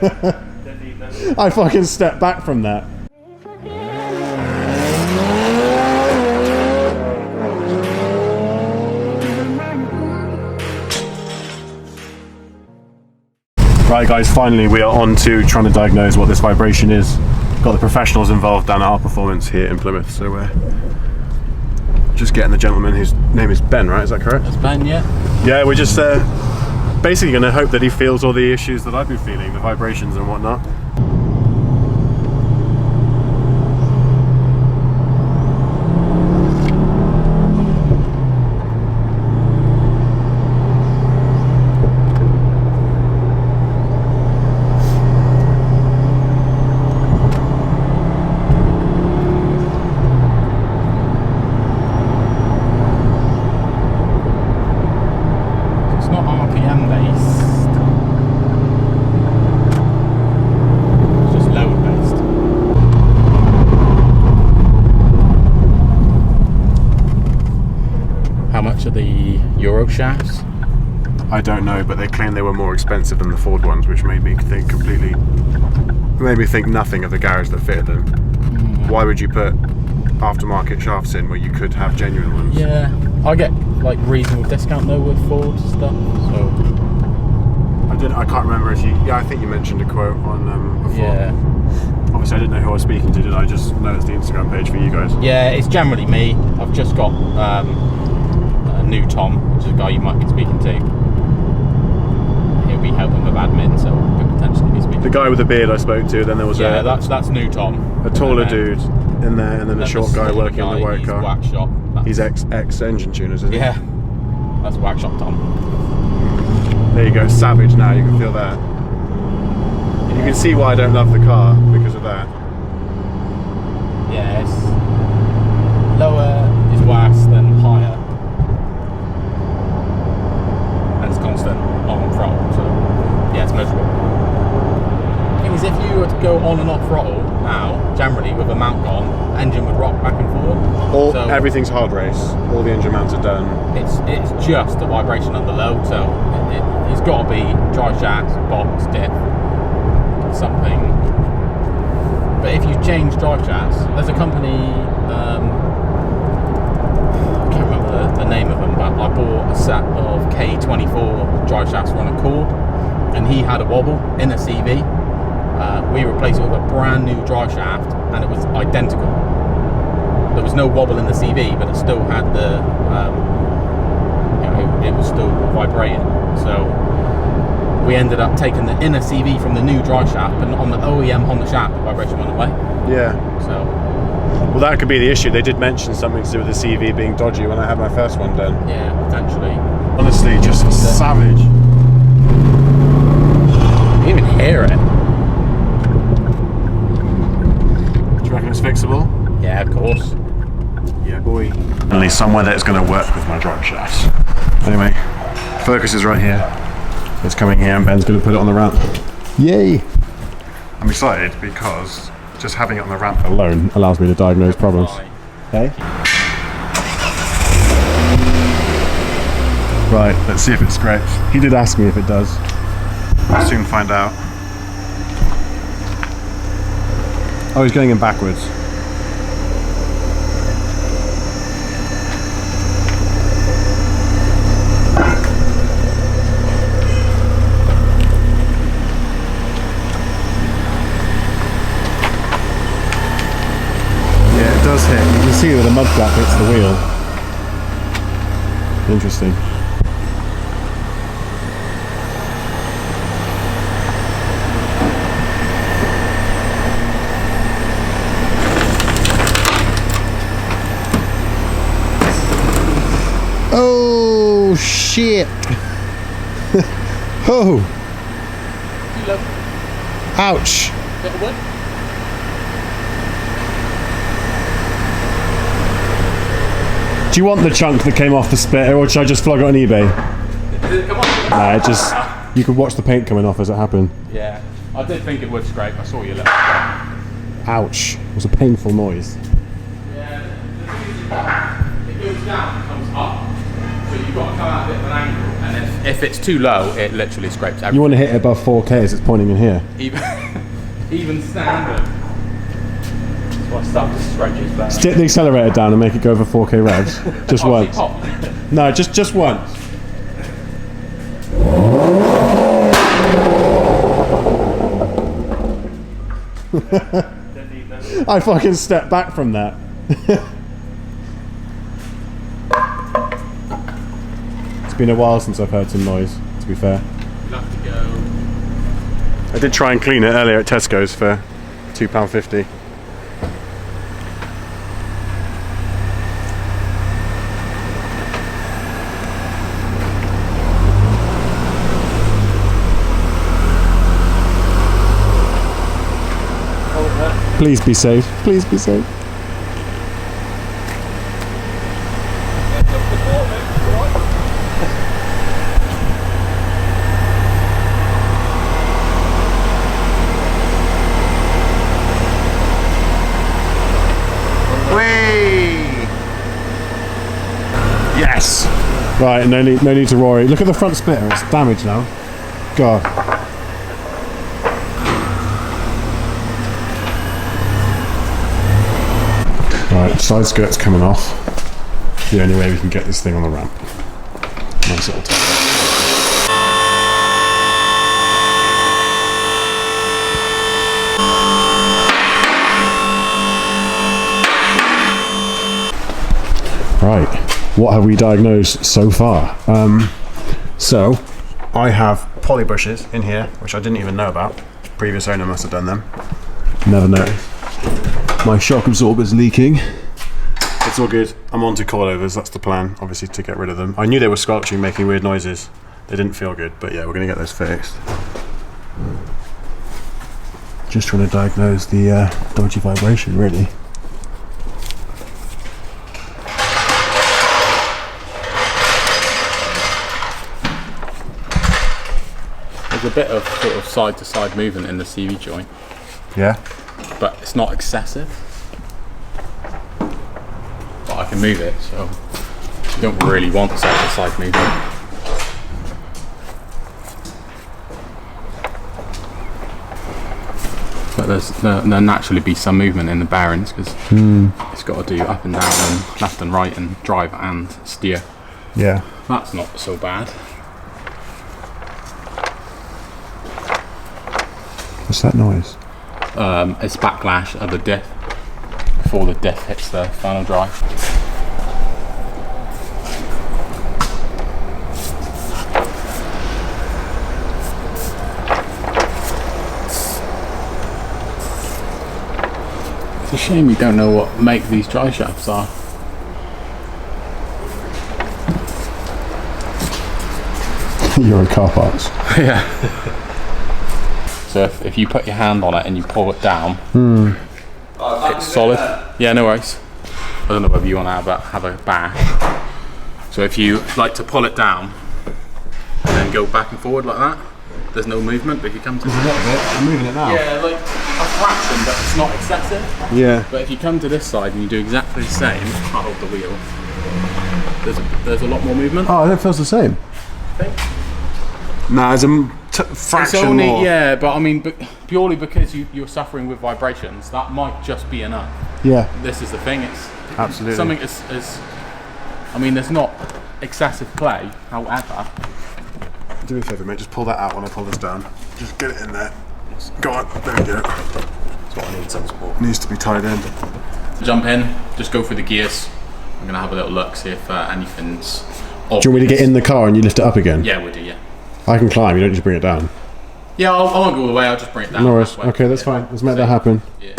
I fucking stepped back from that. Right guys, finally we are on to trying to diagnose what this vibration is. Got the professionals involved down at our performance here in Plymouth, so we're just getting the gentleman whose name is Ben, right? Is that correct? That's Ben, yeah. Yeah, we're just basically going to hope that he feels all the issues that I've been feeling, the vibrations and whatnot. Shafts? I don't know, but they claim they were more expensive than the Ford ones, which made me think nothing of the garage that fitted them. Why would you put aftermarket shafts in where you could have genuine ones? Yeah, I get like reasonable discount though with Ford stuff. So I can't remember if you. Yeah, I think you mentioned a quote on before. Yeah. Obviously, I didn't know who I was speaking to. Did I just know it's the Instagram page for you guys? Yeah, it's generally me. I've just got new Tom, which is a guy you might be speaking to. He'll be helping with admin, so could potentially be speaking. The guy with the beard I spoke to. Then there was that's new Tom. A taller dude in there, and then a short guy working on the white car. Workshop. He's ex engine tuners, isn't he? Yeah, that's workshop Tom. There you go, savage. Now you can feel that. You can see why I don't love the car because of that. Yeah, it's lower is worse than higher. Constant on throttle, so yeah, it's miserable. The thing is, if you were to go on and off throttle now, generally with a mount gone, engine would rock back and forward. So everything's hard race. All the engine mounts are done. It's just a vibration under load, so it's got to be drive shaft, box, diff, something. But if you change drive shafts, there's a company. The name of them, but I bought a set of K24 drive shafts for on a cord, and he had a wobble in a CV. We replaced it with a brand new drive shaft, and it was identical. There was no wobble in the CV, but it still had the, it was still vibrating. So we ended up taking the inner CV from the new drive shaft, but on the OEM Honda shaft, the vibration went away. Yeah. So. Well, that could be the issue. They did mention something to do with the CV being dodgy when I had my first one done. Yeah, potentially. Honestly, just savage. You can even hear it. Do you reckon it's fixable? Yeah, of course. Yeah, boy. Only somewhere that's going to work with my drive shafts. Anyway, Focus is right here. It's coming here, and Ben's going to put it on the ramp. Yay! I'm excited because just having it on the ramp alone allows me to diagnose problems. Okay? Right, let's see if it scrapes. He did ask me if it does. We'll soon find out. Oh, he's going in backwards. Does hit. You can see where the mud flap hits the wheel. Interesting. Oh shit! Oh! Ouch! Bit of wood? Do you want the chunk that came off the splitter, or should I just flog it on eBay? Did it come off? Nah, it just... You could watch the paint coming off as it happened. Yeah. I did think it would scrape. I saw you look. Ouch. It was a painful noise. Yeah, the thing is, it goes down, it comes up, so you got to come out a bit of an angle, and if it's too low, it literally scrapes everything. You want to hit it above 4K as it's pointing in here. Even standard. That's why stuff just scratches back. Stick the accelerator down and make it go over 4K revs. Just once. No, just once. I fucking stepped back from that. It's been a while since I've heard some noise, to be fair. You'll have to go. I did try and clean it earlier at Tesco's for £2.50. Please be safe. Please be safe. Yes. Right, no need to worry. Look at the front splitter. It's damaged now. God. Right, side skirt's coming off. The only way we can get this thing on the ramp. Nice little top. Right, what have we diagnosed so far? So, I have poly bushes in here, which I didn't even know about. Previous owner must have done them. Never noticed. My shock absorber's leaking. It's all good. I'm on to coilovers, that's the plan, obviously, to get rid of them. I knew they were squelching, making weird noises. They didn't feel good, but yeah, we're gonna get those fixed. Just trying to diagnose the dodgy vibration, really. There's a bit of sort of side to side movement in the CV joint. Yeah? But it's not excessive. But I can move it, so you don't really want side to side movement. But there'll naturally be some movement in the bearings because it's got to do up and down and left and right and drive and steer. Yeah. That's not so bad. What's that noise? It's backlash of the diff before the diff hits the final drive. It's a shame we don't know what make these drive shafts are. You're in car parts. Yeah. So if you put your hand on it and you pull it down, it's solid. Yeah, no worries. I don't know whether you want to have a bash. So if you like to pull it down and then go back and forward like that, there's no movement. But if you come to a little bit, I'm moving it now. Yeah, like a fraction, but it's not excessive. Yeah. But if you come to this side and you do exactly the same, I hold the wheel. There's a lot more movement. Oh, it feels the same. I think. Nah, there's a fraction it's only, more. Yeah, but I mean, purely because you're suffering with vibrations, that might just be enough. Yeah. This is the thing. It's absolutely something is. I mean, there's not excessive play. However, do me a favour, mate. Just pull that out when I pull this down. Just get it in there. Go on. There we go. That's what I need. Some support. Needs to be tied in. Jump in. Just go through the gears. I'm gonna have a little look, see if anything's obvious. Do you want me to get in the car and you lift it up again? Yeah, we'll do. Yeah. I can climb. You don't need to bring it down. Yeah, I won't go all the way. I'll just bring it down. No worries. Okay, that's fine. Let's make that happen. Yeah.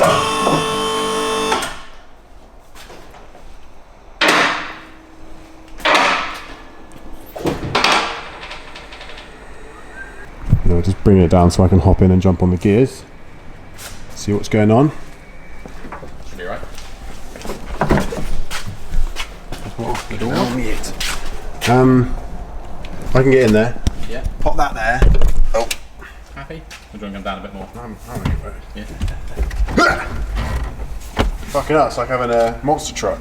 No, just bring it down so I can hop in and jump on the gears. See what's going on. Should be right. The door. I can get in there. Yeah. Pop that there. Oh. Happy? We're going to come down a bit more. I'm okay. Yeah. Fucking hell, it's like having a monster truck.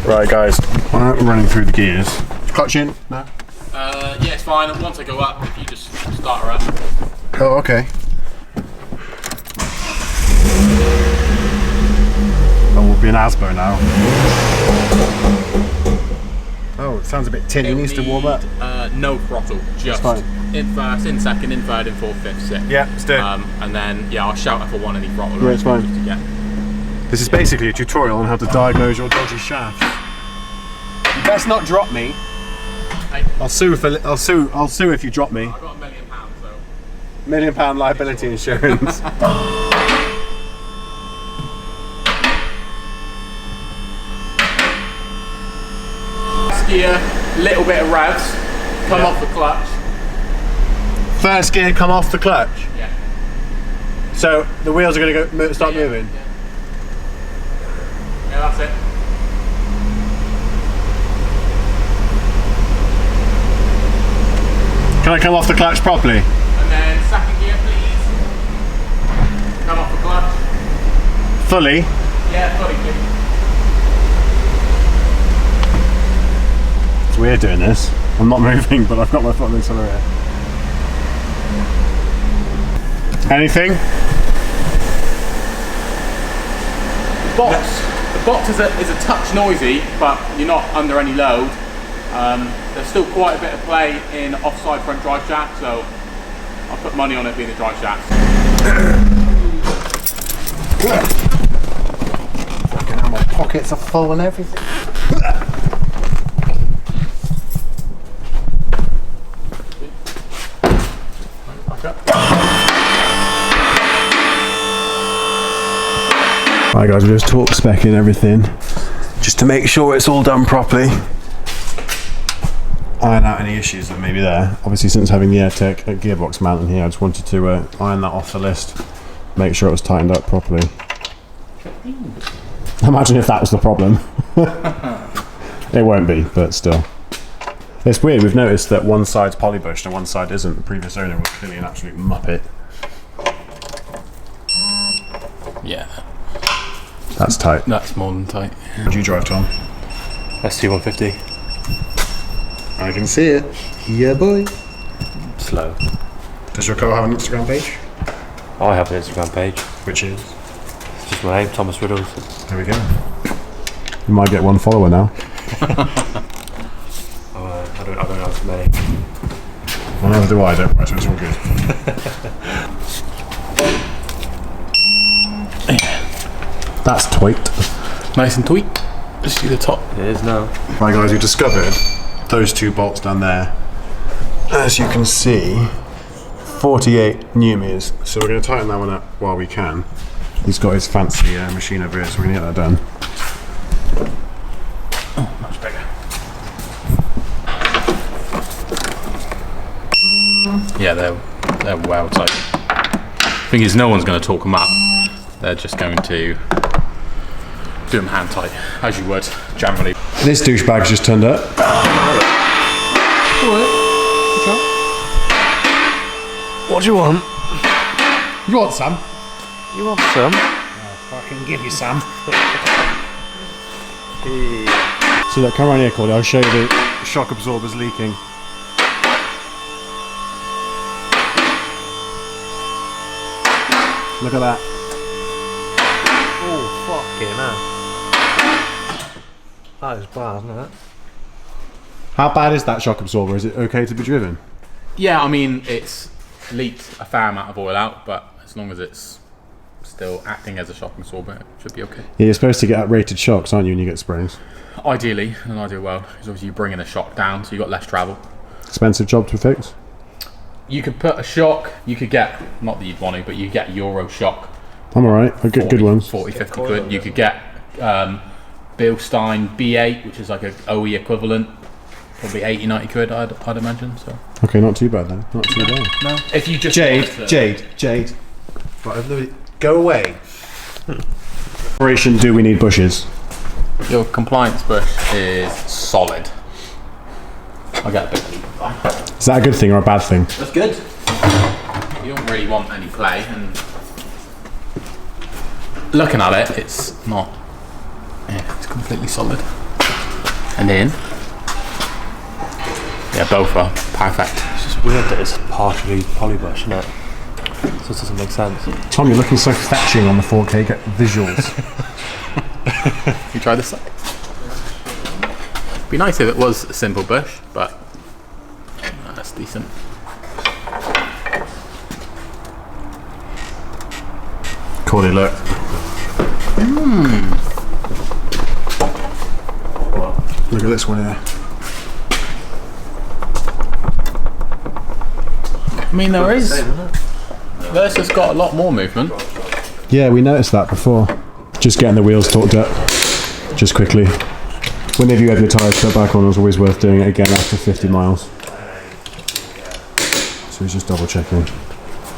Right, guys, I'm running through the gears. Clutch in? No? Yeah, it's fine. And once I go up, if you just start her up. Oh, okay. Oh, we'll be an Asbo now. Oh, it sounds a bit tin. It needs to warm up. No throttle, just in first, in second, in third, in fourth, fifth, sixth. Yeah, let's do it. And then, yeah, I'll shout if I want any throttle. Yeah, it's fine. Just to get. This is basically a tutorial on how to diagnose your dodgy shaft. You best not drop me. Hey. I'll sue if you drop me. I've got £1 million, so. £1 million liability insurance. Gear, little bit of revs, come off the clutch. First gear, come off the clutch. Yeah. So the wheels are going to go start moving. Yeah, that's it. Can I come off the clutch properly? And then second gear, please. Come off the clutch. Fully? Yeah, fully, please. It's weird doing this. I'm not moving, but I've got my foot on the accelerator. Anything? The box is a touch noisy, but you're not under any load. There's still quite a bit of play in offside front drive shaft, so I'll put money on it being a drive shaft. Fucking hell, my pockets are full and everything. Right guys, we're just torque specking everything just to make sure it's all done properly. Iron out any issues that may be there. Obviously, since having the AirTech gearbox mount in here, I just wanted to iron that off the list, make sure it was tightened up properly. Imagine if that was the problem. It won't be, but still. It's weird, we've noticed that one side's polybushed and one side isn't. The previous owner was clearly an absolute muppet. Yeah. That's tight. That's more than tight. What do you drive, Tom? ST 150. I can see it. Yeah, boy. Slow. Does your car have an Instagram page? I have an Instagram page. Which is? It's just my name, Thomas Riddles. There we go. You might get one follower now. I don't have too many. Well, neither do I, don't worry, so it's all good. That's tweaked. Nice and tweaked. Just see the top. It is now. Right guys, we discovered those two bolts down there. As you can see, 48 Newmies. So we're going to tighten that one up while we can. He's got his fancy machine over here, so we're going to get that done. Oh, much bigger. Yeah, they're well tight. Thing is, no one's going to torque them up. They're just going to do them hand tight, as you would generally. This douchebag's just turned up. What do you want? You want some? You want some? I'll fucking give you some. So look, come around here, Cordy. I'll show you the shock absorbers leaking. Look at that. Oh, fucking hell. That is bad, isn't it? How bad is that shock absorber? Is it okay to be driven? Yeah, I mean, it's leaked a fair amount of oil out, but as long as it's still acting as a shock absorber, it should be okay. Yeah, you're supposed to get rated shocks, aren't you, when you get springs? Ideally, in an ideal world, because obviously you're bringing the shock down, so you've got less travel. Expensive job to fix? You could put a shock, you could get, not that you'd want to, but you get Euro shock. I'm alright, I get good ones. 40, 50 quid. You could get Bilstein B8, which is like an OE equivalent, probably 80, 90 quid, I'd imagine. So. Okay, not too bad then. Not too bad. No. If you just Jade. Right, go away. Operation, do we need bushes? Your compliance bush is solid. I get a bit. Is that a good thing or a bad thing? That's good. You don't really want any play, and looking at it, it's not. Yeah, it's completely solid. and in. Yeah, both are perfect. It's just weird that it's partially polybush, isn't it? So it doesn't make sense. Tom, you're looking so fetching on the 4K visuals. You try this? Be nice if it was a simple bush, but that's decent. Cordy, look. Look at this one here. I mean, there's just got a lot more movement. Yeah, we noticed that before. Just getting the wheels torqued up, just quickly. Whenever you have your tyres put back on, it's always worth doing it again after 50 miles. So he's just double checking.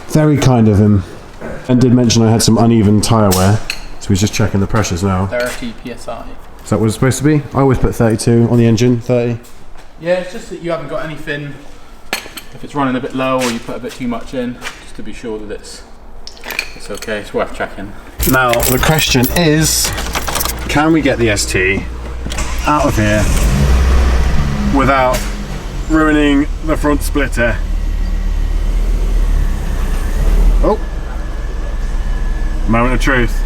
Very kind of him. And did mention I had some uneven tyre wear, so he's just checking the pressures now. 30 psi. Is that what it's supposed to be? I always put 32 on the engine, 30. Yeah, it's just that you haven't got anything. If it's running a bit low or you put a bit too much in, just to be sure that it's okay. It's worth checking. Now the question is, can we get the ST out of here without ruining the front splitter? Oh, moment of truth.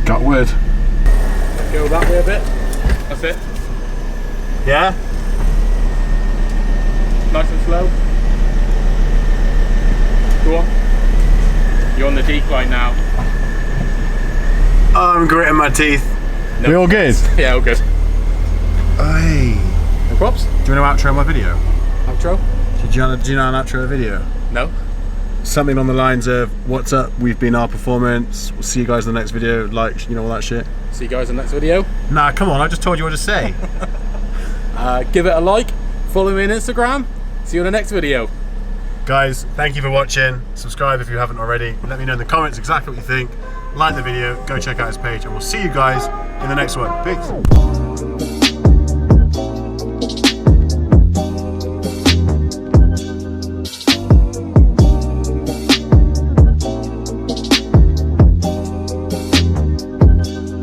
Got wood. Go that way a bit. That's it. Yeah? Nice and slow. Go on. You're on the decline now. I'm gritting my teeth. No. We all good? Yeah, all good. Hey. No props? Do you want to outro my video? Outro? Do you know an outro video? No. Something on the lines of, what's up, we've been Our Performance, we'll see you guys in the next video, like, you know, all that shit. See you guys in the next video. Nah, come on, I just told you what to say. Give it a like, follow me on Instagram, see you in the next video. Guys, thank you for watching. Subscribe if you haven't already. Let me know in the comments exactly what you think. Like the video, go check out his page, and we'll see you guys in the next one. Peace.